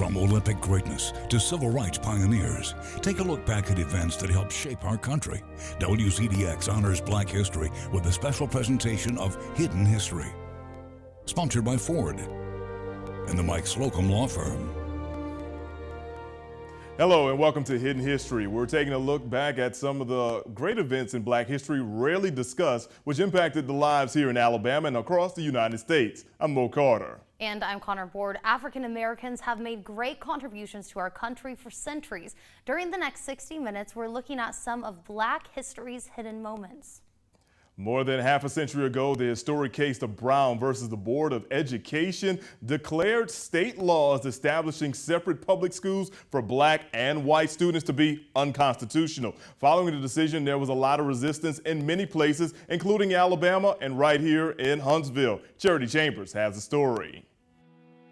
From Olympic greatness to civil rights pioneers, take a look back at events that helped shape our country. WZDX honors Black history with a special presentation of Hidden History. Sponsored by Ford and the Mike Slocum Law Firm. Hello and welcome to Hidden History. We're taking a look back at some of the great events in Black history rarely discussed, which impacted the lives here in Alabama and across the United States. I'm Mo Carter. And I'm Connor Board. African Americans have made great contributions to our country for centuries. During the next 60 minutes, we're looking at some of Black history's hidden moments. More than half a century ago, the historic case of Brown versus the Board of Education declared state laws establishing separate public schools for Black and white students to be unconstitutional. Following the decision, there was a lot of resistance in many places, including Alabama and right here in Huntsville. Charity Chambers has the story.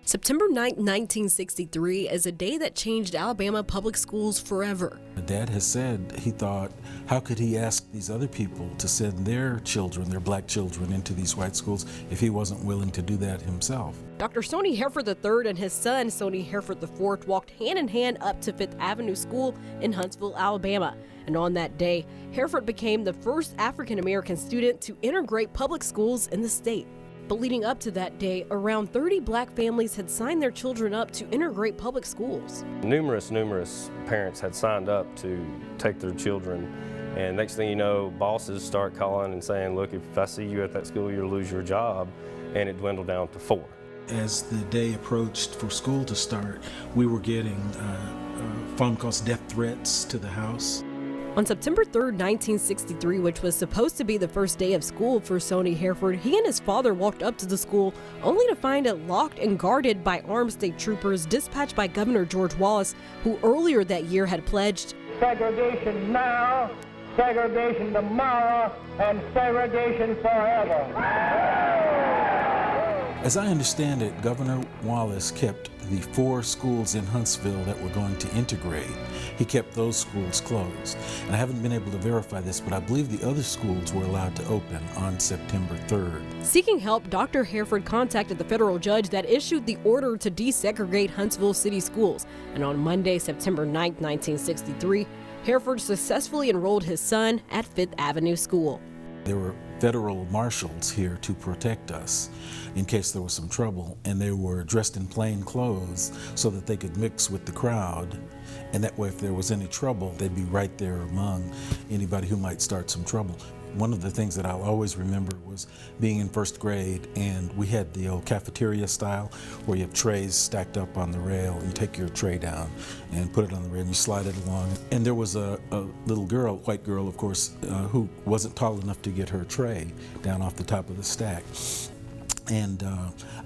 September 9, 1963 is a day that changed Alabama public schools forever. Dad has said he thought, how could he ask these other people to send their children, their Black children, into these white schools if he wasn't willing to do that himself? Dr. Stoney Hereford III and his son, Stoney Hereford IV, walked hand in hand up to Fifth Avenue School in Huntsville, Alabama. And on that day, Hereford became the first African American student to integrate public schools in the state. But leading up to that day, around 30 Black families had signed their children up to integrate public schools. Numerous parents had signed up to take their children, and next thing you know, bosses start calling and saying, look, if I see you at that school, you'll lose your job, and it dwindled down to 4. As the day approached for school to start, we were getting phone calls, death threats to the house. On September 3, 1963, which was supposed to be the first day of school for Stoney Hereford, he and his father walked up to the school only to find it locked and guarded by armed state troopers dispatched by Governor George Wallace, who earlier that year had pledged, segregation now, segregation tomorrow, and segregation forever. As I understand it, Governor Wallace kept the 4 schools in Huntsville that were going to integrate. He kept those schools closed. And I haven't been able to verify this, but I believe the other schools were allowed to open on September 3rd. Seeking help, Dr. Hereford contacted the federal judge that issued the order to desegregate Huntsville city schools. And on Monday, September 9, 1963, Hereford successfully enrolled his son at Fifth Avenue School. There were federal marshals here to protect us in case there was some trouble, and they were dressed in plain clothes so that they could mix with the crowd, and that way if there was any trouble, they'd be right there among anybody who might start some trouble. One of the things that I'll always remember was being in first grade, and we had the old cafeteria style where you have trays stacked up on the rail, and you take your tray down and put it on the rail and you slide it along. And there was a little girl, white girl of course, who wasn't tall enough to get her tray down off the top of the stack. And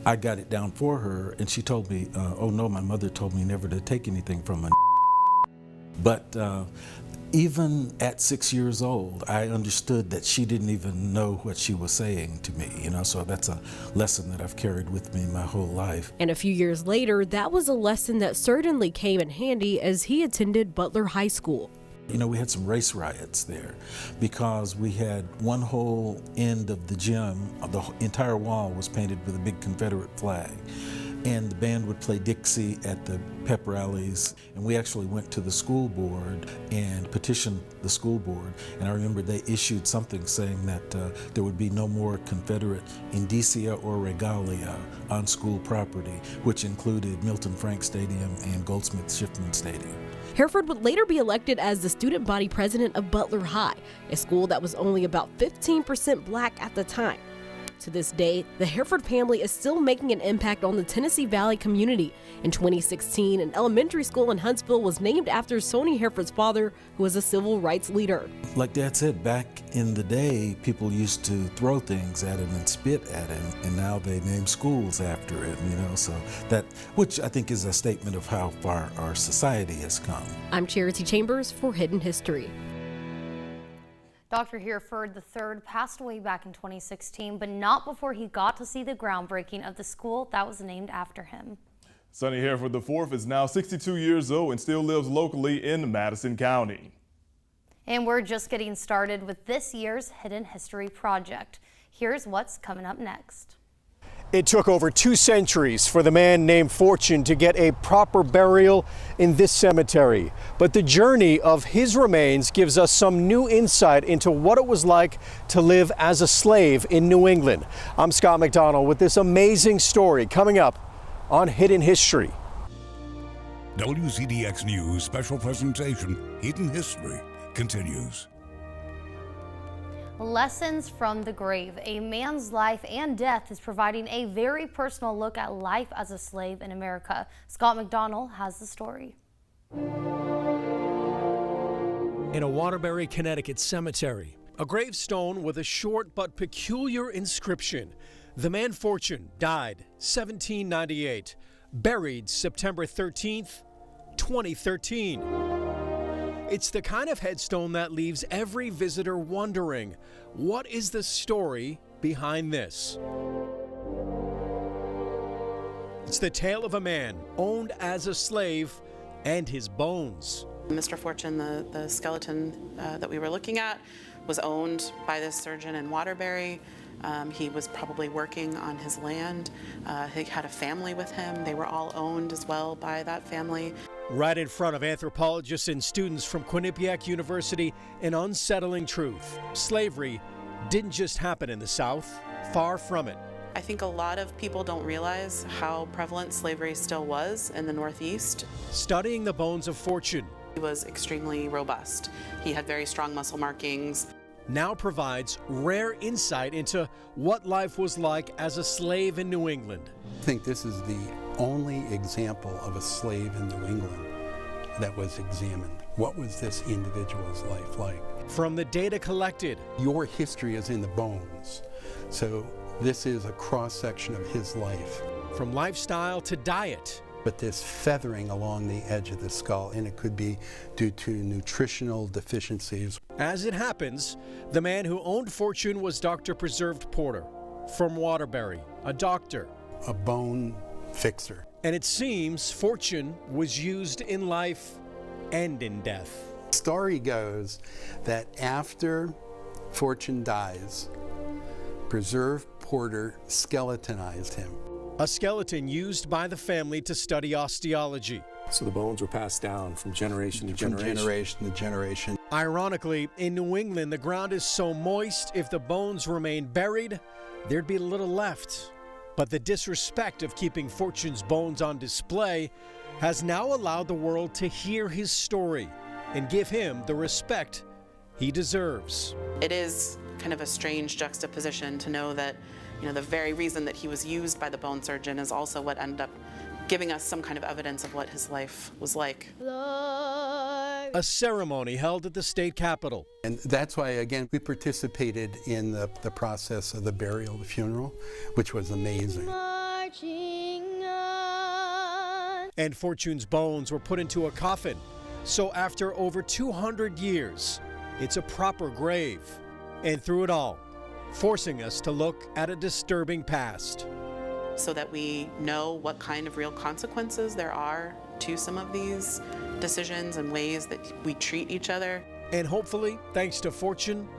I got it down for her, and she told me, oh no, my mother told me never to take anything from a But even at 6 years old, I understood that she didn't even know what she was saying to me, you know, so that's a lesson that I've carried with me my whole life. And a few years later, that was a lesson that certainly came in handy as he attended Butler High School. You know, we had some race riots there because we had one whole end of the gym, the entire wall was painted with a big Confederate flag. And the band would play Dixie at the pep rallies. And we actually went to the school board and petitioned the school board. And I remember they issued something saying that there would be no more Confederate indicia or regalia on school property, which included Milton Frank Stadium and Goldsmith Shiffman Stadium. Hereford would later be elected as the student body president of Butler High, a school that was only about 15% Black at the time. To this day, the Hereford family is still making an impact on the Tennessee Valley community. In 2016, an elementary school in Huntsville was named after Stoney Hereford's father, who was a civil rights leader. Like Dad said, back in the day, people used to throw things at him and spit at him, and now they name schools after him, you know, so that, which I think is a statement of how far our society has come. I'm Charity Chambers for Hidden History. Dr. Hereford III passed away back in 2016, but not before he got to see the groundbreaking of the school that was named after him. Stoney Hereford IV is now 62 years old and still lives locally in Madison County. And we're just getting started with this year's Hidden History Project. Here's what's coming up next. It took over 2 centuries for the man named Fortune to get a proper burial in this cemetery. But the journey of his remains gives us some new insight into what it was like to live as a slave in New England. I'm Scott McDonald with this amazing story coming up on Hidden History. WZDX News special presentation, Hidden History, continues. Lessons from the Grave. A man's life and death is providing a very personal look at life as a slave in America. Scott McDonald has the story. In a Waterbury, Connecticut cemetery, a gravestone with a short but peculiar inscription. The man Fortune died 1798, buried September 13th, 2013. It's the kind of headstone that leaves every visitor wondering, what is the story behind this? It's the tale of a man owned as a slave and his bones. Mr. Fortune, the skeleton that we were looking at, was owned by this surgeon in Waterbury. He was probably working on his land. He had a family with him. They were all owned as well by that family. Right in front of anthropologists and students from Quinnipiac University, an unsettling truth. Slavery didn't just happen in the South, far from it. I think a lot of people don't realize how prevalent slavery still was in the Northeast. Studying the bones of Fortune, He was extremely robust. He had very strong muscle markings. Now provides rare insight into what life was like as a slave in New England. I think this is the only example of a slave in New England that was examined. What was this individual's life like? From the data collected, your history is in the bones. So this is a cross-section of his life. From lifestyle to diet. But this feathering along the edge of the skull, and it could be due to nutritional deficiencies. As it happens, the man who owned Fortune was Dr. Preserved Porter from Waterbury, a doctor. A bone fixer. And it seems Fortune was used in life and in death. The story goes that after Fortune dies, Preserved Porter skeletonized him. A skeleton used by the family to study osteology. So the bones were passed down from generation to generation. From generation to generation. Ironically, in New England, the ground is so moist, if the bones remained buried, there'd be little left. But the disrespect of keeping Fortune's bones on display has now allowed the world to hear his story and give him the respect he deserves. It is kind of a strange juxtaposition to know that, the very reason that he was used by the bone surgeon is also what ended up giving us some kind of evidence of what his life was like. A ceremony held at the state capitol. And that's why, again, we participated in the process of the burial, the funeral, which was amazing. And Fortune's bones were put into a coffin. So after over 200 years, it's a proper grave. And through it all, forcing us to look at a disturbing past. So that we know what kind of real consequences there are to some of these decisions and ways that we treat each other. And hopefully, thanks to Fortune,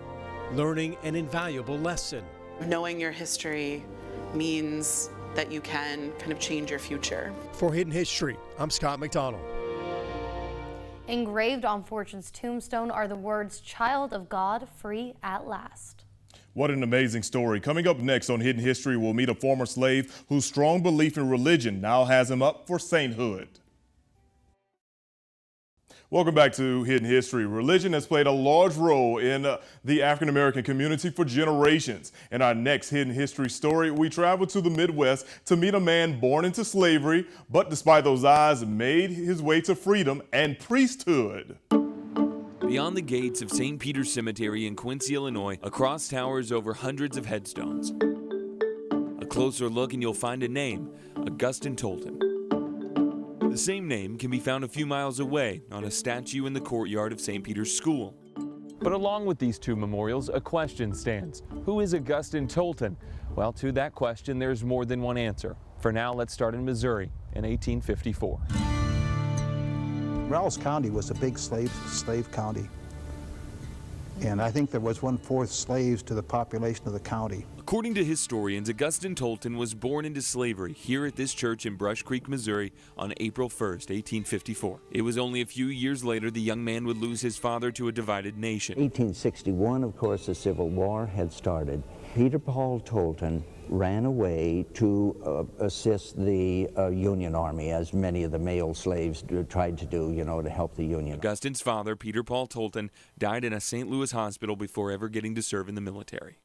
learning an invaluable lesson. Knowing your history means that you can kind of change your future. For Hidden History, I'm Scott McDonald. Engraved on Fortune's tombstone are the words, "Child of God, free at last." What an amazing story. Coming up next on Hidden History, we'll meet a former slave whose strong belief in religion now has him up for sainthood. Welcome back to Hidden History. Religion has played a large role in the African American community for generations. In our next Hidden History story, we travel to the Midwest to meet a man born into slavery, but despite those odds, made his way to freedom and priesthood. Beyond the gates of St. Peter's Cemetery in Quincy, Illinois, across towers over hundreds of headstones. A closer look and you'll find a name, Augustine Tolton. The same name can be found a few miles away on a statue in the courtyard of St. Peter's School. But along with these two memorials, a question stands. Who is Augustine Tolton? Well, to that question, there's more than one answer. For now, let's start in Missouri in 1854. Rawls County was a big slave county. And I think there was 1/4 slaves to the population of the county. According to historians, Augustine Tolton was born into slavery here at this church in Brush Creek, Missouri on April 1st, 1854. It was only a few years later the young man would lose his father to a divided nation. 1861, of course, the Civil War had started. Peter Paul Tolton ran away to assist the Union Army, as many of the male slaves tried to do, to help the Union. Augustine's father, Peter Paul Tolton, died in a St. Louis hospital before ever getting to serve in the military.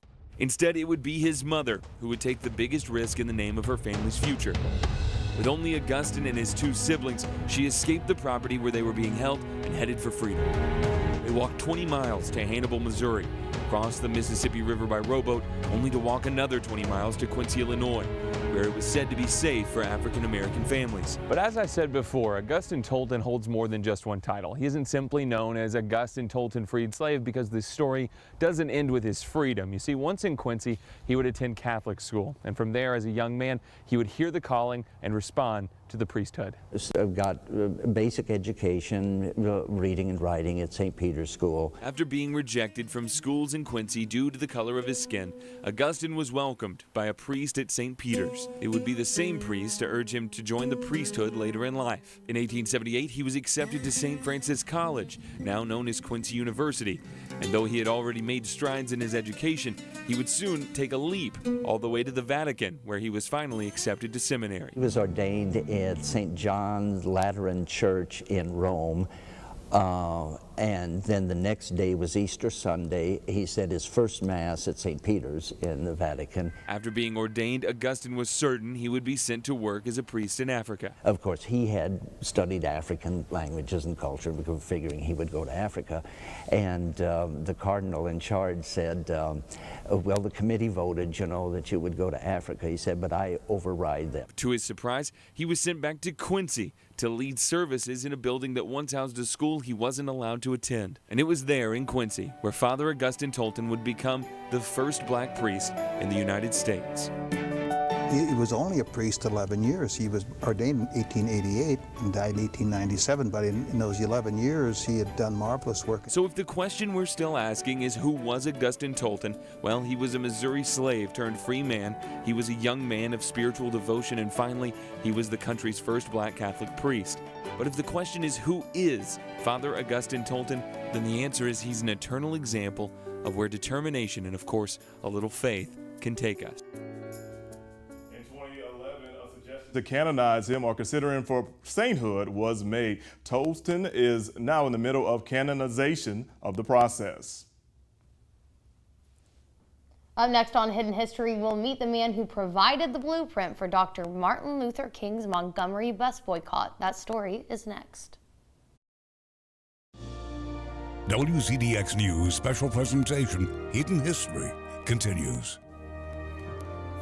Instead, it would be his mother who would take the biggest risk in the name of her family's future. With only Augustine and his 2 siblings, she escaped the property where they were being held and headed for freedom. They walked 20 miles to Hannibal, Missouri, crossed the Mississippi River by rowboat, only to walk another 20 miles to Quincy, Illinois, where it was said to be safe for African-American families. But as I said before, Augustine Tolton holds more than just one title. He isn't simply known as Augustine Tolton freed slave because this story doesn't end with his freedom. You see, once in Quincy, he would attend Catholic school, and from there, as a young man, he would hear the calling and respond to the priesthood. I've got basic education, reading and writing at St. Peter's School. After being rejected from schools in Quincy due to the color of his skin, Augustine was welcomed by a priest at St. Peter's. It would be the same priest to urge him to join the priesthood later in life. In 1878, he was accepted to St. Francis College, now known as Quincy University. And though he had already made strides in his education, he would soon take a leap all the way to the Vatican, where he was finally accepted to seminary. He was ordained at St. John's Lateran Church in Rome, and then the next day was Easter Sunday. He said his first Mass at St. Peter's in the Vatican. After being ordained, Augustine was certain he would be sent to work as a priest in Africa. Of course, he had studied African languages and culture because figuring he would go to Africa. And the cardinal in charge said, well, the committee voted, that you would go to Africa. He said, but I override them. To his surprise, he was sent back to Quincy to lead services in a building that once housed a school he wasn't allowed to attend. And it was there in Quincy where Father Augustine Tolton would become the first black priest in the United States. He was only a priest 11 years. He was ordained in 1888 and died in 1897, but in those 11 years he had done marvelous work. So if the question we're still asking is who was Augustine Tolton, well, he was a Missouri slave turned free man. He was a young man of spiritual devotion, and finally, he was the country's first black Catholic priest. But if the question is who is Father Augustine Tolton, then the answer is he's an eternal example of where determination and, of course, a little faith can take us. To canonize him or consider him for sainthood was made. Tolton is now in the middle of canonization of the process. Up next on Hidden History, we'll meet the man who provided the blueprint for Dr. Martin Luther King's Montgomery bus boycott. That story is next. WZDX News special presentation, Hidden History, continues.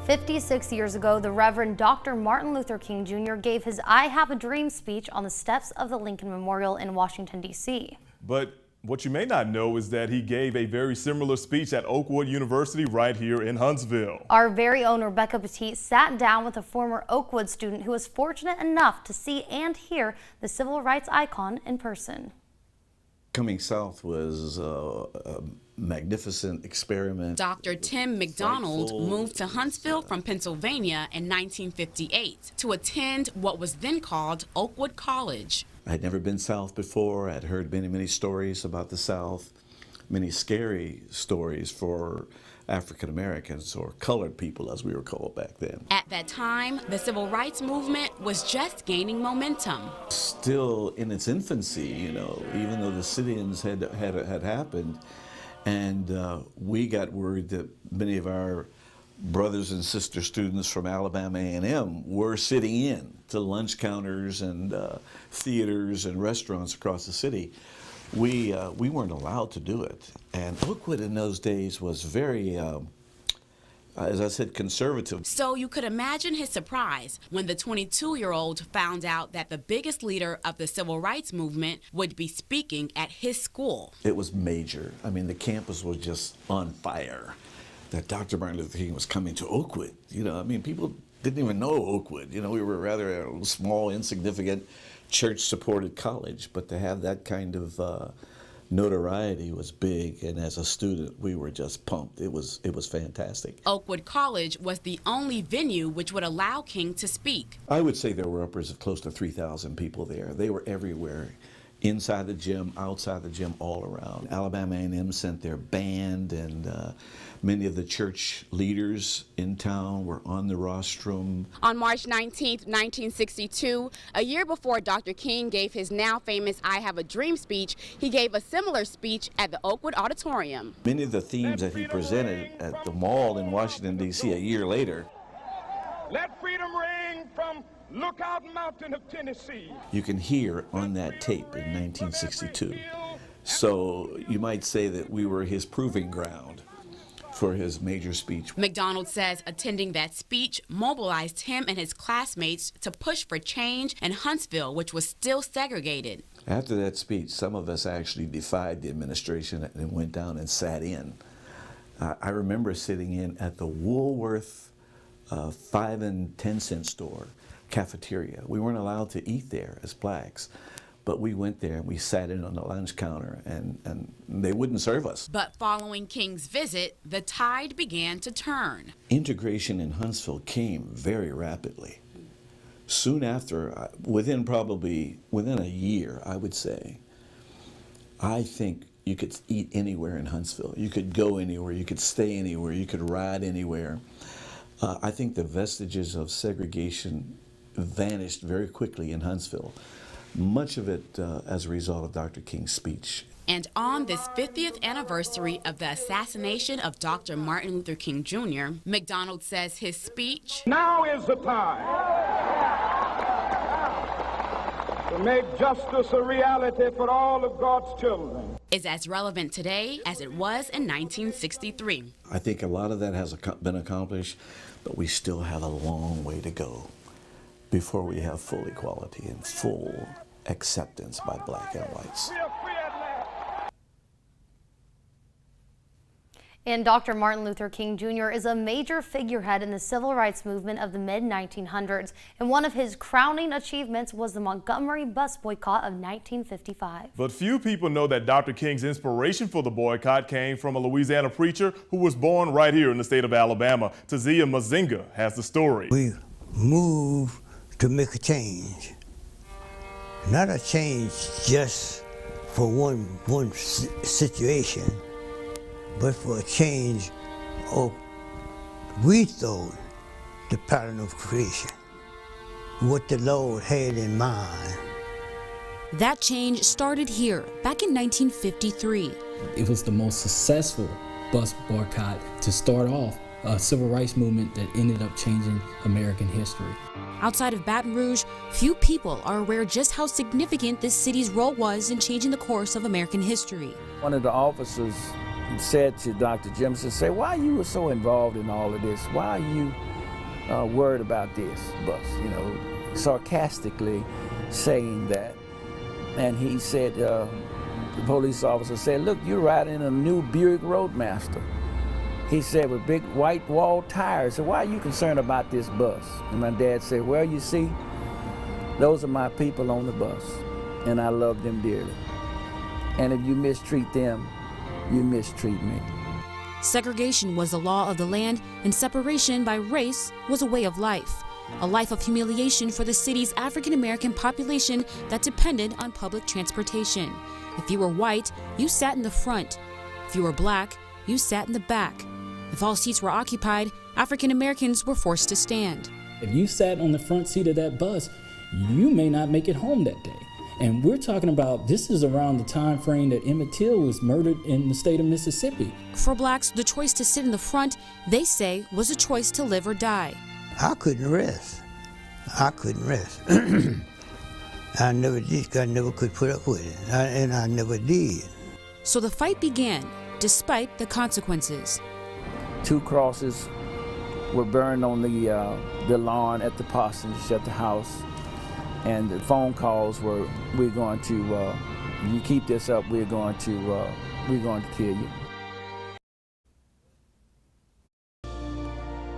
56 years ago, the Reverend Dr. Martin Luther King Jr. gave his I Have a Dream speech on the steps of the Lincoln Memorial in Washington, D.C. But what you may not know is that he gave a very similar speech at Oakwood University right here in Huntsville. Our very own Rebecca Petit sat down with a former Oakwood student who was fortunate enough to see and hear the civil rights icon in person. Coming south was a magnificent experiment. Dr. Tim McDonald moved to Huntsville from Pennsylvania in 1958 to attend what was then called Oakwood College. I had never been south before. I'd heard many stories about the South, many scary stories for African Americans, or colored people as we were called back then. At that time, the civil rights movement was just gaining momentum. Still in its infancy, even though the sit-ins had happened, and we got word that many of our brothers and sister students from Alabama A&M were sitting in to lunch counters and theaters and restaurants across the city. We weren't allowed to do it. And Oakwood in those days was very, as I said, conservative. So you could imagine his surprise when the 22-year-old found out that the biggest leader of the civil rights movement would be speaking at his school. It was major. I mean, the campus was just on fire that Dr. Martin Luther King was coming to Oakwood. People didn't even know Oakwood. We were rather a small, insignificant, church-supported college, but to have that kind of notoriety was big, and as a student, we were just pumped. It was fantastic. Oakwood College was the only venue which would allow King to speak. I would say there were upwards of close to 3,000 people there. They were everywhere, inside the gym, outside the gym, all around. Alabama A&M sent their band, and many of the church leaders in town were on the rostrum. On March 19, 1962, a year before Dr. King gave his now famous I Have a Dream speech, he gave a similar speech at the Oakwood Auditorium. Many of the themes that he presented at the mall in Washington, D.C. a year later. Let freedom ring from Lookout Mountain of Tennessee. You can hear on that tape in 1962. So you might say that we were his proving ground for his major speech. McDonald says attending that speech mobilized him and his classmates to push for change in Huntsville, which was still segregated. After that speech, some of us actually defied the administration and went down and sat in. I remember sitting in at the Woolworth 5 and 10 cent store cafeteria. We weren't allowed to eat there as blacks, but we went there and we sat in on the lunch counter, and they wouldn't serve us. But following King's visit, the tide began to turn. Integration in Huntsville came very rapidly. Soon after, within a year, I would say, I think you could eat anywhere in Huntsville. You could go anywhere, you could stay anywhere, you could ride anywhere. I think the vestiges of segregation vanished very quickly in Huntsville. Much of it as a result of Dr. King's speech. And on this 50th anniversary of the assassination of Dr. Martin Luther King Jr., McDonald says his speech, "Now is the time to make justice a reality for all of God's children," is as relevant today as it was in 1963. I think a lot of that has been accomplished, but we still have a long way to go before we have full equality and full acceptance by black and whites. And Dr. Martin Luther King Jr. is a major figurehead in the civil rights movement of the mid-1900s, and one of his crowning achievements was the Montgomery bus boycott of 1955. But few people know that Dr. King's inspiration for the boycott came from a Louisiana preacher who was born right here in the state of Alabama. Tazia Mazinga has the story. We moved to make a change. Not a change just for one situation, but for a change of, we thought, the pattern of creation, what the Lord had in mind. That change started here, back in 1953. It was the most successful bus boycott to start off a civil rights movement that ended up changing American history. Outside of Baton Rouge, few people are aware just how significant this city's role was in changing the course of American history. One of the officers said to Dr. Jemison, say, "Why you were so involved in all of this? Why are you worried about this bus?" You know, sarcastically saying that. And he said, the police officer said, "Look, you're riding a new Buick Roadmaster." He said, with big white wall tires. So why are you concerned about this bus? And my dad said, "Well, you see, those are my people on the bus, and I love them dearly. And if you mistreat them, you mistreat me." Segregation was the law of the land, and separation by race was a way of life of humiliation for the city's African-American population that depended on public transportation. If you were white, you sat in the front. If you were black, you sat in the back. If all seats were occupied, African Americans were forced to stand. If you sat on the front seat of that bus, you may not make it home that day. And we're talking about, this is around the time frame that Emmett Till was murdered in the state of Mississippi. For blacks, the choice to sit in the front, they say, was a choice to live or die. I couldn't rest. I couldn't rest. I never did. I never could put up with it, and I never did. So the fight began, despite the consequences. 2 crosses were burned on the lawn at the parsonage at the house, and the phone calls were, "We're going to, if you keep this up, we're going to kill you."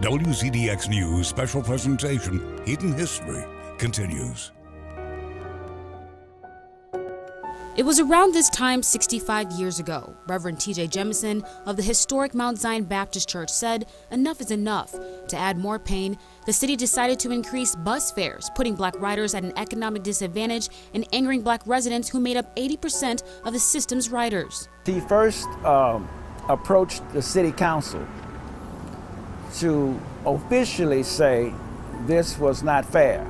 WZDX News special presentation, Hidden History, continues. It was around this time 65 years ago, Reverend T.J. Jemison of the historic Mount Zion Baptist Church said enough is enough. To add more pain, the city decided to increase bus fares, putting black riders at an economic disadvantage and angering black residents who made up 80% of the system's riders. He first approached the city council to officially say this was not fair.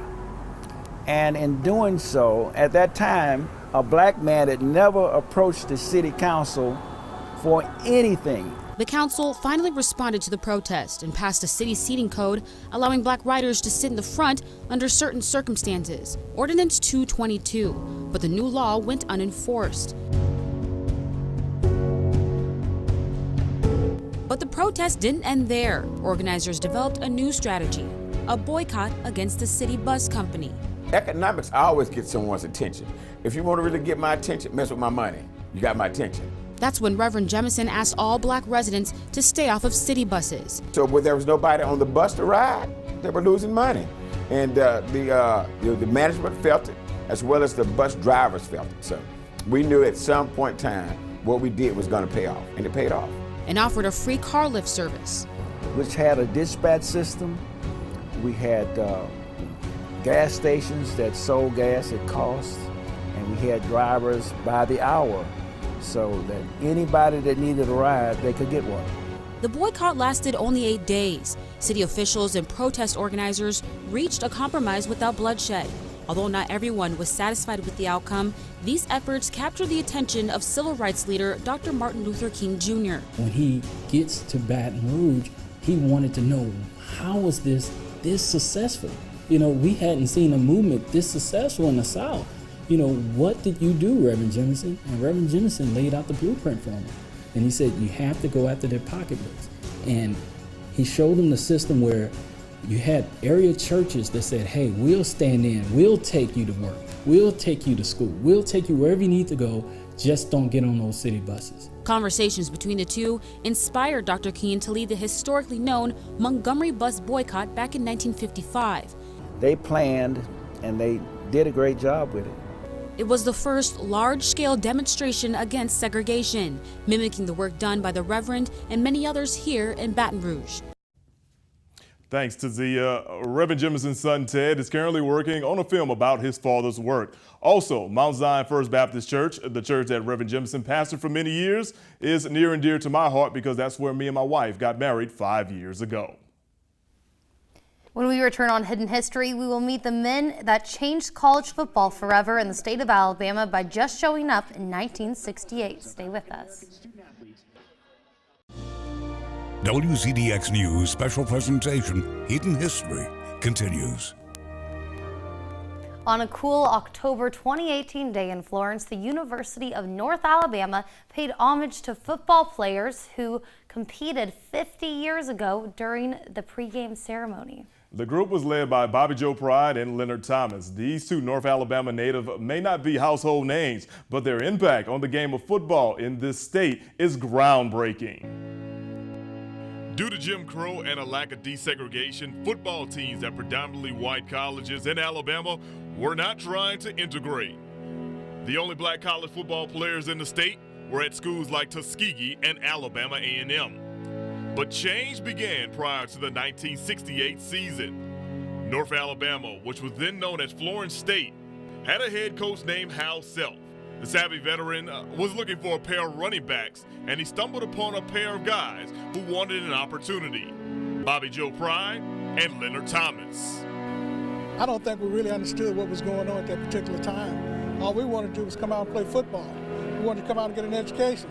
And in doing so, at that time, a black man had never approached the city council for anything. The council finally responded to the protest and passed a city seating code allowing black riders to sit in the front under certain circumstances, Ordinance 222, but the new law went unenforced. But the protest didn't end there. Organizers developed a new strategy, a boycott against the city bus company. Economics always gets someone's attention. If you want to really get my attention, mess with my money. You got my attention. That's when Reverend Jemison asked all black residents to stay off of city buses. So when there was nobody on the bus to ride, they were losing money. And the management felt it, as well as the bus drivers felt it. So we knew at some point in time what we did was going to pay off, and it paid off. And offered a free car lift service, which had a dispatch system. We had gas stations that sold gas at cost, and we had drivers by the hour so that anybody that needed a ride, they could get one. The boycott lasted only 8 days. City officials and protest organizers reached a compromise without bloodshed. Although not everyone was satisfied with the outcome, these efforts captured the attention of civil rights leader Dr. Martin Luther King Jr. When he gets to Baton Rouge, he wanted to know, how was this successful? You know, we hadn't seen a movement this successful in the South. You know, what did you do, Reverend Jemison? And Reverend Jemison laid out the blueprint for him. And he said, you have to go after their pocketbooks. And he showed them the system where you had area churches that said, hey, we'll stand in, we'll take you to work, we'll take you to school, we'll take you wherever you need to go, just don't get on those city buses. Conversations between the two inspired Dr. King to lead the historically known Montgomery bus boycott back in 1955. They planned and they did a great job with it. It was the first large-scale demonstration against segregation, mimicking the work done by the Reverend and many others here in Baton Rouge. Thanks to the Reverend Jemison's son Ted is currently working on a film about his father's work. Also, Mount Zion First Baptist Church, the church that Reverend Jemison pastored for many years, is near and dear to my heart because that's where me and my wife got married 5 years ago. When we return on Hidden History, we will meet the men that changed college football forever in the state of Alabama by just showing up in 1968. Stay with us. WZDX News special presentation, Hidden History, continues. On a cool October 2018 day in Florence, the University of North Alabama paid homage to football players who competed 50 years ago during the pregame ceremony. The group was led by Bobby Joe Pride and Leonard Thomas. These two North Alabama native may not be household names, but their impact on the game of football in this state is groundbreaking. Due to Jim Crow and a lack of desegregation, football teams at predominantly white colleges in Alabama were not trying to integrate. The only black college football players in the state were at schools like Tuskegee and Alabama A&M. But change began prior to the 1968 season. North Alabama, which was then known as Florence State, had a head coach named Hal Self. The savvy veteran was looking for a pair of running backs, and he stumbled upon a pair of guys who wanted an opportunity: Bobby Joe Pride and Leonard Thomas. I don't think we really understood what was going on at that particular time. All we wanted to do was come out and play football. We wanted to come out and get an education.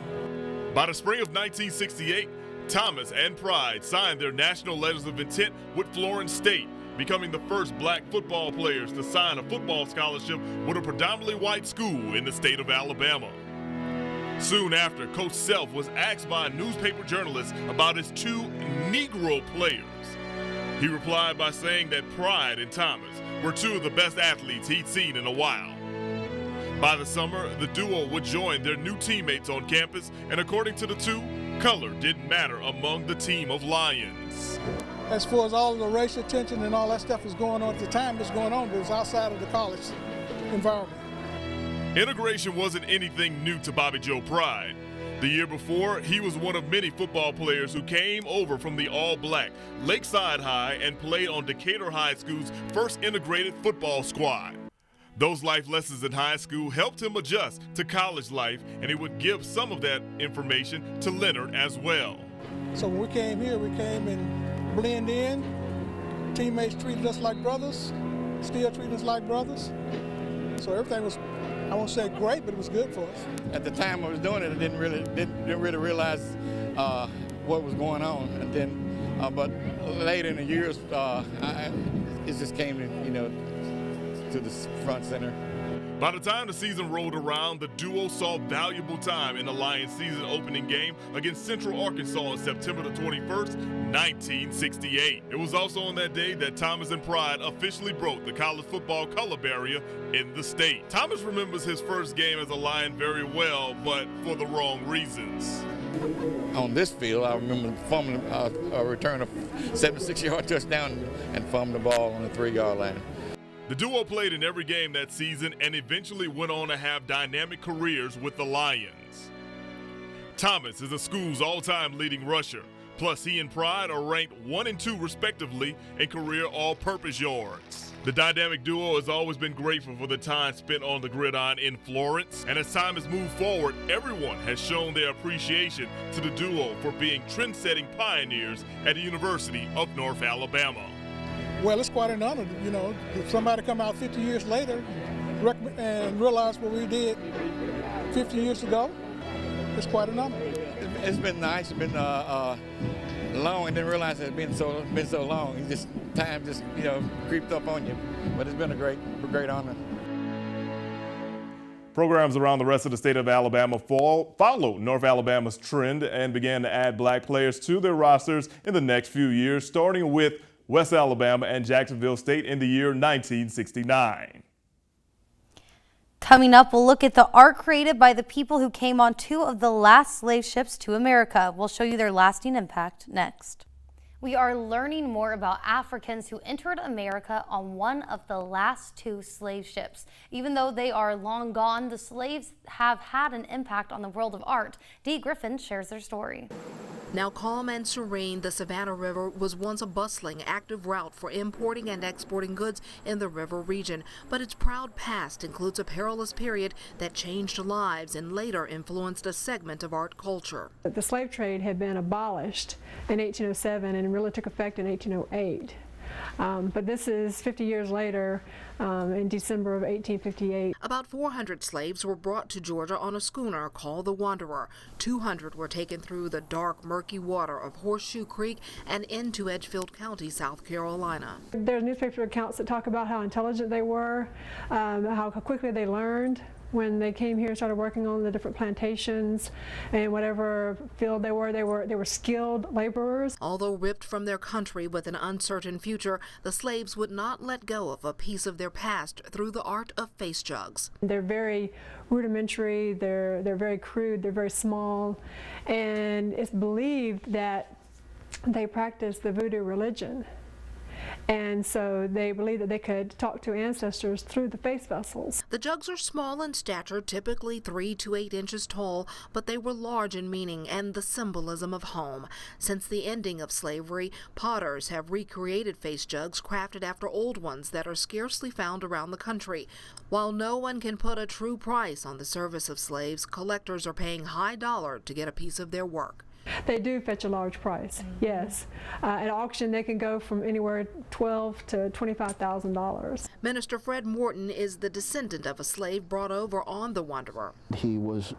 By the spring of 1968, Thomas and Pride signed their national letters of intent with Florence State, becoming the first black football players to sign a football scholarship with a predominantly white school in the state of Alabama. Soon after, Coach Self was asked by a newspaper journalist about his two Negro players. He replied by saying that Pride and Thomas were two of the best athletes he'd seen in a while. By the summer, the duo would join their new teammates on campus, and according to the two, color didn't matter among the team of Lions. As far as all of the racial tension and all that stuff was going on at the time, it was going on, but it was outside of the college environment. Integration wasn't anything new to Bobby Joe Pride. The year before, he was one of many football players who came over from the all-black Lakeside High and played on Decatur High School's first integrated football squad. Those life lessons in high school helped him adjust to college life, and he would give some of that information to Leonard as well. So when we came here, we came and blend in. Teammates treated us like brothers, still treat us like brothers. So everything was, I won't say great, but it was good for us. At the time I was doing it, I didn't really realize what was going on. And then, but later in the years, it just came to the front center. By the time the season rolled around, the duo saw valuable time in the Lions' season opening game against Central Arkansas on September the 21st, 1968. It was also on that day that Thomas and Pride officially broke the college football color barrier in the state. Thomas remembers his first game as a Lion very well, but for the wrong reasons. On this field, I remember fumbling a return of 76-yard touchdown and fumbling the ball on the 3-yard line. The duo played in every game that season and eventually went on to have dynamic careers with the Lions. Thomas is the school's all-time leading rusher. Plus, he and Pride are ranked 1 and 2 respectively in career all-purpose yards. The dynamic duo has always been grateful for the time spent on the gridiron in Florence, and as time has moved forward, everyone has shown their appreciation to the duo for being trend-setting pioneers at the University of North Alabama. Well, it's quite an honor, if somebody come out 50 years later and realize what we did 50 years ago. It's quite an honor. It's been nice. It's been long. I didn't realize it had been so long. Time just creeped up on you. But it's been a great honor. Programs around the rest of the state of Alabama followed North Alabama's trend and began to add black players to their rosters in the next few years, starting with West Alabama and Jacksonville State in the year 1969. Coming up, we'll look at the art created by the people who came on 2 of the last slave ships to America. We'll show you their lasting impact next. We are learning more about Africans who entered America on one of the last 2 slave ships. Even though they are long gone, the slaves have had an impact on the world of art. Dee Griffin shares their story. Now calm and serene, the Savannah River was once a bustling, active route for importing and exporting goods in the river region. But its proud past includes a perilous period that changed lives and later influenced a segment of art culture. The slave trade had been abolished in 1807 and really took effect in 1808. But this is 50 years later, in December of 1858. About 400 slaves were brought to Georgia on a schooner called the Wanderer. 200 were taken through the dark, murky water of Horseshoe Creek and into Edgefield County, South Carolina. There's newspaper accounts that talk about how intelligent they were, how quickly they learned when they came here and started working on the different plantations and whatever field they were skilled laborers. Although ripped from their country with an uncertain future, the slaves would not let go of a piece of their past through the art of face jugs. They're very rudimentary, they're very crude, they're very small, and it's believed that they practice the voodoo religion. And so they believe that they could talk to ancestors through the face vessels. The jugs are small in stature, typically 3 to 8 inches tall, but they were large in meaning and the symbolism of home. Since the ending of slavery, potters have recreated face jugs crafted after old ones that are scarcely found around the country. While no one can put a true price on the service of slaves, collectors are paying high dollar to get a piece of their work. They do fetch a large price, yes. At auction, they can go from anywhere $12,000 to $25,000. Minister Fred Morton is the descendant of a slave brought over on the Wanderer. He was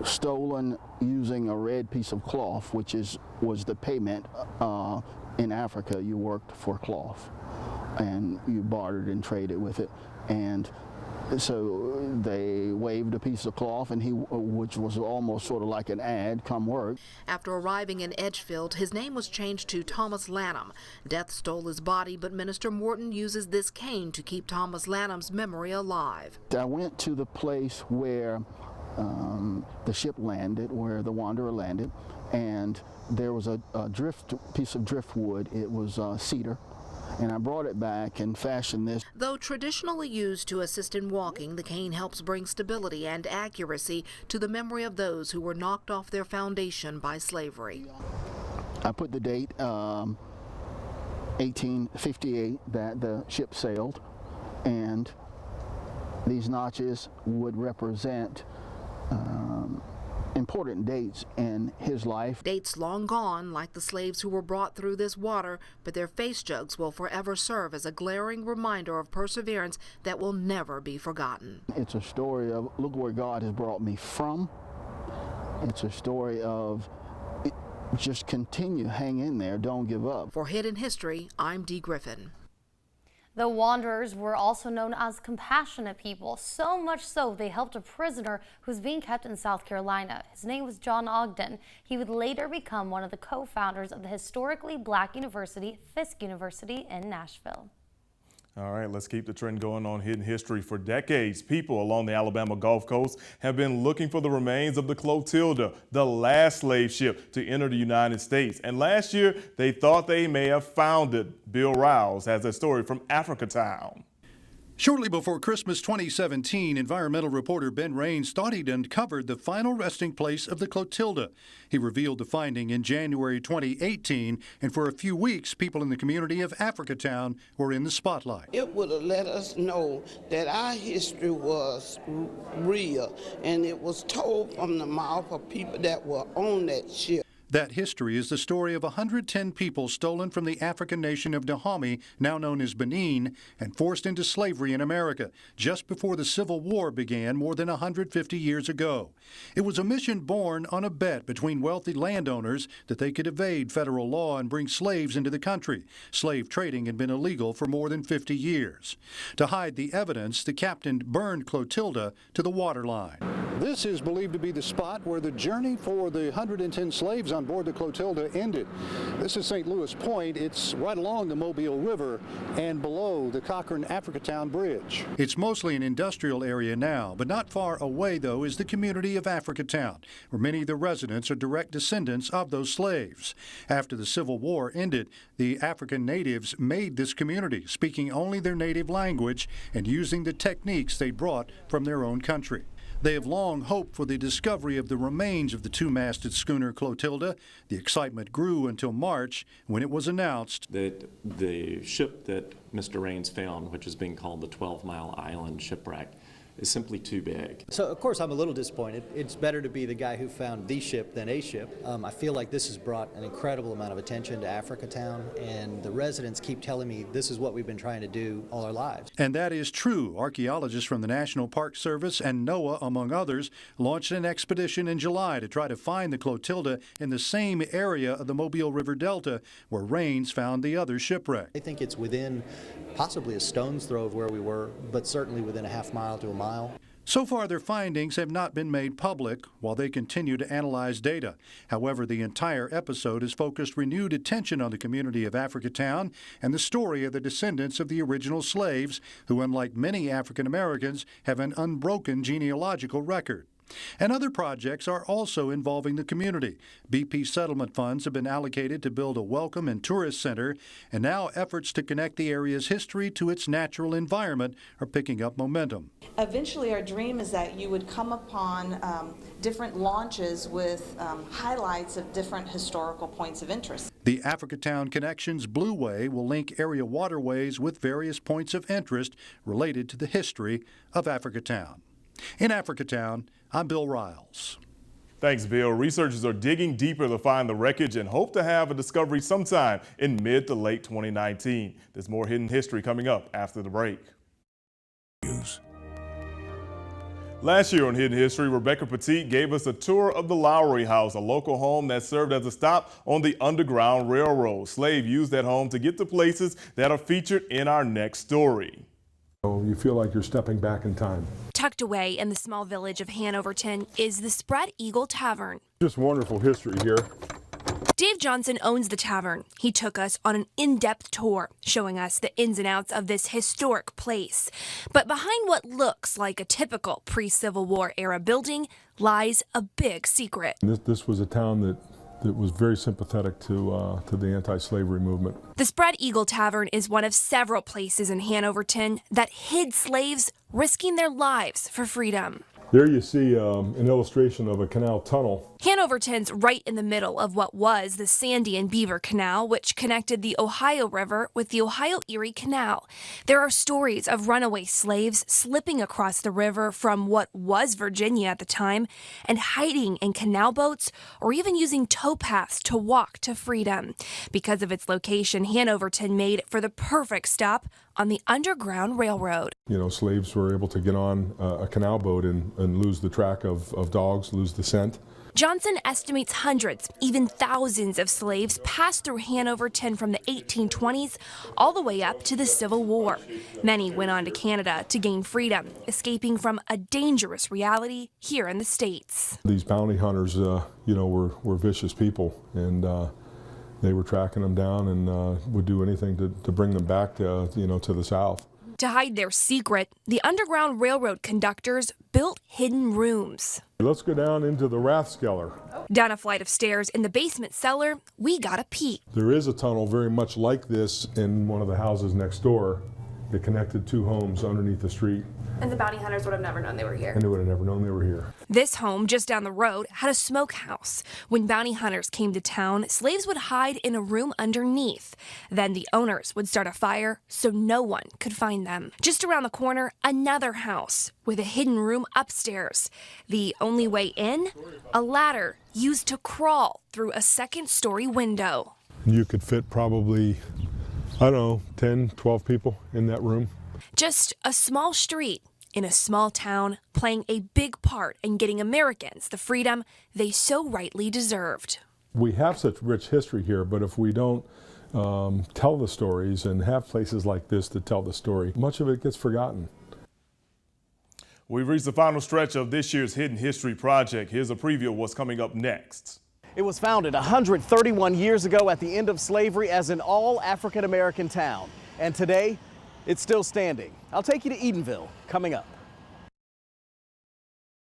stolen using a red piece of cloth, which was the payment. In Africa, you worked for cloth, and you bartered and traded with it. And so they waved a piece of cloth, and which was almost sort of like an ad, come work. After arriving in Edgefield, his name was changed to Thomas Lanham. Death stole his body, but Minister Morton uses this cane to keep Thomas Lanham's memory alive. I went to the place where the ship landed, where the Wanderer landed, and there was a piece of driftwood. It was cedar, And I brought it back and fashioned this. Though traditionally used to assist in walking, the cane helps bring stability and accuracy to the memory of those who were knocked off their foundation by slavery. I put the date 1858 that the ship sailed, and these notches would represent important dates in his life. Dates long gone, like the slaves who were brought through this water, but their face jugs will forever serve as a glaring reminder of perseverance that will never be forgotten. It's a story of, look where God has brought me from. It's a story of just continue, hang in there, don't give up. For Hidden History, I'm Dee Griffin. The Wanderers were also known as compassionate people, so much so they helped a prisoner who was being kept in South Carolina. His name was John Ogden. He would later become one of the co-founders of the historically black university, Fisk University in Nashville. All right, let's keep the trend going on Hidden History. For decades, people along the Alabama Gulf Coast have been looking for the remains of the Clotilda, the last slave ship to enter the United States. And last year, they thought they may have found it. Bill Rouse has a story from Africatown. Shortly before Christmas 2017, environmental reporter Ben Raines thought he'd uncovered the final resting place of the Clotilda. He revealed the finding in January 2018, and for a few weeks, people in the community of Africatown were in the spotlight. It would have let us know that our history was real, and it was told from the mouth of people that were on that ship. That history is the story of 110 people stolen from the African nation of Dahomey, now known as Benin, and forced into slavery in America just before the Civil War began more than 150 years ago. It was a mission born on a bet between wealthy landowners that they could evade federal law and bring slaves into the country. Slave trading had been illegal for more than 50 years. To hide the evidence, the captain burned Clotilda to the waterline. This is believed to be the spot where the journey for the 110 slaves on board the Clotilda ended. This is St. Louis Point. It's right along the Mobile River and below the Cochran-Africatown Bridge. It's mostly an industrial area now, but not far away, though, is the community of Africatown, where many of the residents are direct descendants of those slaves. After the Civil War ended, the African natives made this community, speaking only their native language and using the techniques they brought from their own country. They have long hoped for the discovery of the remains of the two-masted schooner Clotilda. The excitement grew until March, when it was announced that the ship that Mr. Raines found, which is being called the 12-Mile Island Shipwreck, is simply too big. So, of course, I'm a little disappointed. It's better to be the guy who found the ship than a ship. I feel like this has brought an incredible amount of attention to Africatown, and the residents keep telling me this is what we've been trying to do all our lives. And that is true. Archaeologists from the National Park Service and NOAA, among others, launched an expedition in July to try to find the Clotilda in the same area of the Mobile River Delta where Raines found the other shipwreck. I think it's within possibly a stone's throw of where we were, but certainly within a half mile to a mile. So far, their findings have not been made public while they continue to analyze data. However, the entire episode has focused renewed attention on the community of Africatown and the story of the descendants of the original slaves, who, unlike many African Americans, have an unbroken genealogical record. And other projects are also involving the community. BP settlement funds have been allocated to build a welcome and tourist center, and now efforts to connect the area's history to its natural environment are picking up momentum. Eventually, our dream is that you would come upon different launches with highlights of different historical points of interest. The Africatown Connections Blueway will link area waterways with various points of interest related to the history of Africatown. In Africatown, I'm Bill Riles. Thanks, Bill. Researchers are digging deeper to find the wreckage and hope to have a discovery sometime in mid to late 2019. There's more Hidden History coming up after the break. Last year on Hidden History, Rebecca Petit gave us a tour of the Lowry House, a local home that served as a stop on the Underground Railroad. Slaves used that home to get to places that are featured in our next story. You feel like you're stepping back in time. Tucked away in the small village of Hanoverton is the Spread Eagle Tavern. Just wonderful history here. Dave Johnson owns the tavern. He took us on an in-depth tour, showing us the ins and outs of this historic place. But behind what looks like a typical pre-Civil War era building lies a big secret. This was a town that that was very sympathetic to the anti-slavery movement. The Spread Eagle Tavern is one of several places in Hanoverton that hid slaves risking their lives for freedom. There you see an illustration of a canal tunnel. Hanoverton's right in the middle of what was the Sandy and Beaver Canal, which connected the Ohio River with the Ohio Erie Canal. There are stories of runaway slaves slipping across the river from what was Virginia at the time and hiding in canal boats or even using towpaths to walk to freedom. Because of its location, Hanoverton made for the perfect stop on the Underground Railroad. You know, slaves were able to get on a canal boat and lose the track of dogs, lose the scent. Johnson estimates hundreds, even thousands of slaves passed through Hanoverton from the 1820s all the way up to the Civil War. Many went on to Canada to gain freedom, escaping from a dangerous reality here in the States. These bounty hunters, you know, were vicious people, and they were tracking them down and would do anything to bring them back to, you know, to the South. To hide their secret, the Underground Railroad conductors built hidden rooms. Let's go down into the Rathskeller. Down a flight of stairs in the basement cellar, we got a peek. There is a tunnel very much like this in one of the houses next door that connected two homes underneath the street. And the bounty hunters would have never known they were here. And they would have never known they were here. This home just down the road had a smokehouse. When bounty hunters came to town, slaves would hide in a room underneath. Then the owners would start a fire so no one could find them. Just around the corner, another house with a hidden room upstairs. The only way in? A ladder used to crawl through a second-story window. You could fit probably, I don't know, 10, 12 people in that room. Just a small street in a small town playing a big part in getting Americans the freedom they so rightly deserved. We have such rich history here, but if we don't tell the stories and have places like this to tell the story, much of it gets forgotten. We've reached the final stretch of this year's Hidden History Project. Here's a preview of what's coming up next. It was founded 131 years ago at the end of slavery as an all African American town. And today, it's still standing. I'll take you to Edenville, coming up.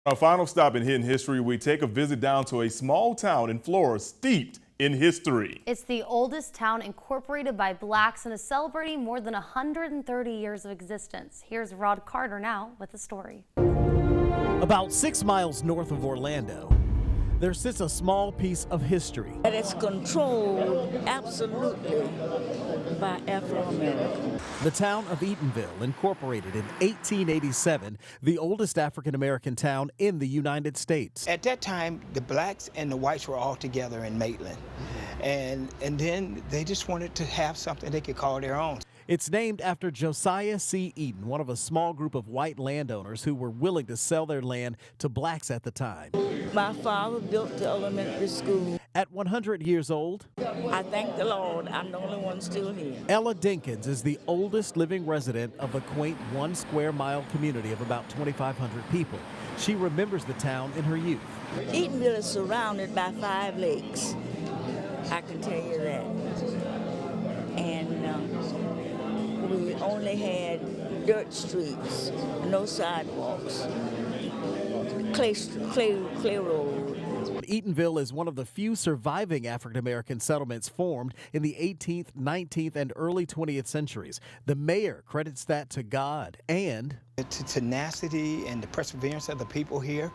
Our final stop in Hidden History, we take a visit down to a small town in Florida steeped in history. It's the oldest town incorporated by blacks and is celebrating more than 130 years of existence. Here's Rod Carter now with the story. About 6 miles north of Orlando, there sits a small piece of history. And it's controlled absolutely by Afro-Americans. The town of Eatonville, incorporated in 1887, the oldest African-American town in the United States. At that time, the blacks and the whites were all together in Maitland. And then they just wanted to have something they could call their own. It's named after Josiah C. Eaton, one of a small group of white landowners who were willing to sell their land to blacks at the time. My father built the elementary school. At 100 years old, I thank the Lord I'm the only one still here. Ella Dinkins is the oldest living resident of the quaint 1 square mile community of about 2,500 people. She remembers the town in her youth. Eatonville is surrounded by 5 lakes. I can tell you that. And we only had dirt streets, no sidewalks, clay road. Eatonville is one of the few surviving African-American settlements formed in the 18th, 19th, and early 20th centuries. The mayor credits that to God and the tenacity and the perseverance of the people here,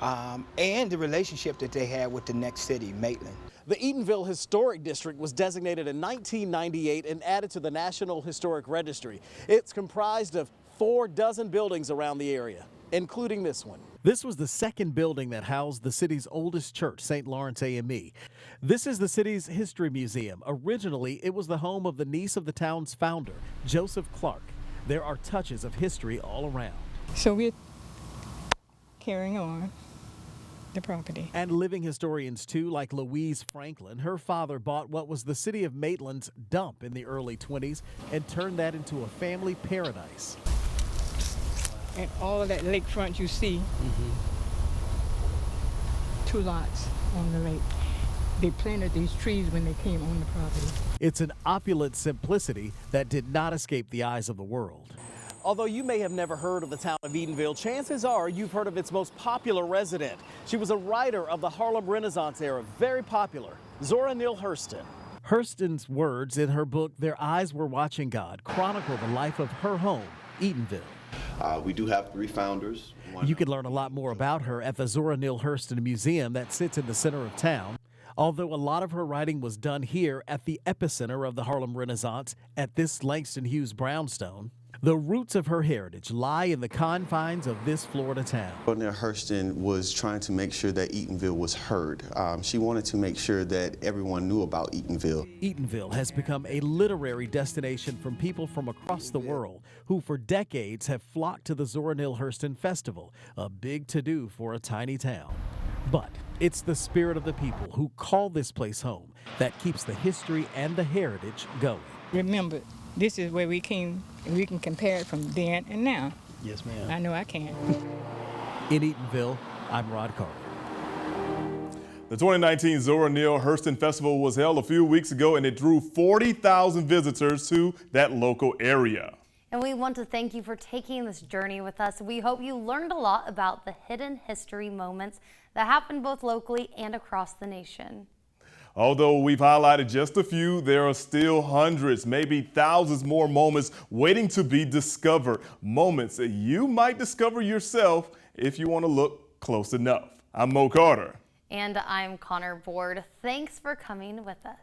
and the relationship that they had with the next city, Maitland. The Eatonville Historic District was designated in 1998 and added to the National Historic Registry. It's comprised of 4 dozen buildings around the area, including this one. This was the second building that housed the city's oldest church, St. Lawrence AME. This is the city's history museum. Originally, it was the home of the niece of the town's founder, Joseph Clark. There are touches of history all around. So we're carrying on the property. And living historians, too, like Louise Franklin. Her father bought what was the city of Maitland's dump in the early 20s and turned that into a family paradise. And all of that lakefront you see, 2 lots on the lake. They planted these trees when they came on the property. It's an opulent simplicity that did not escape the eyes of the world. Although you may have never heard of the town of Eatonville, chances are you've heard of its most popular resident. She was a writer of the Harlem Renaissance era, very popular, Zora Neale Hurston. Hurston's words in her book, Their Eyes Were Watching God, chronicle the life of her home, Eatonville. We do have 3 founders. You can learn a lot more about her at the Zora Neale Hurston Museum that sits in the center of town. Although a lot of her writing was done here at the epicenter of the Harlem Renaissance at this Langston Hughes brownstone, the roots of her heritage lie in the confines of this Florida town. Zora Neale Hurston was trying to make sure that Eatonville was heard. She wanted to make sure that everyone knew about Eatonville. Eatonville has become a literary destination from people from across the world who for decades have flocked to the Zora Neale Hurston Festival, a big to-do for a tiny town. But it's the spirit of the people who call this place home that keeps the history and the heritage going. Remember, this is where we came, and we can compare it from then and now. Yes, ma'am. I know I can. In Eatonville, I'm Rod Carter. The 2019 Zora Neale Hurston Festival was held a few weeks ago, and it drew 40,000 visitors to that local area. And we want to thank you for taking this journey with us. We hope you learned a lot about the hidden history moments that happen both locally and across the nation. Although we've highlighted just a few, there are still hundreds, maybe thousands more moments waiting to be discovered. Moments that you might discover yourself if you want to look close enough. I'm Mo Carter. And I'm Connor Board. Thanks for coming with us.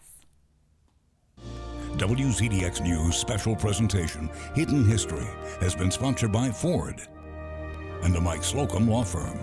WZDX News special presentation, Hidden History, has been sponsored by Ford and the Mike Slocum Law Firm.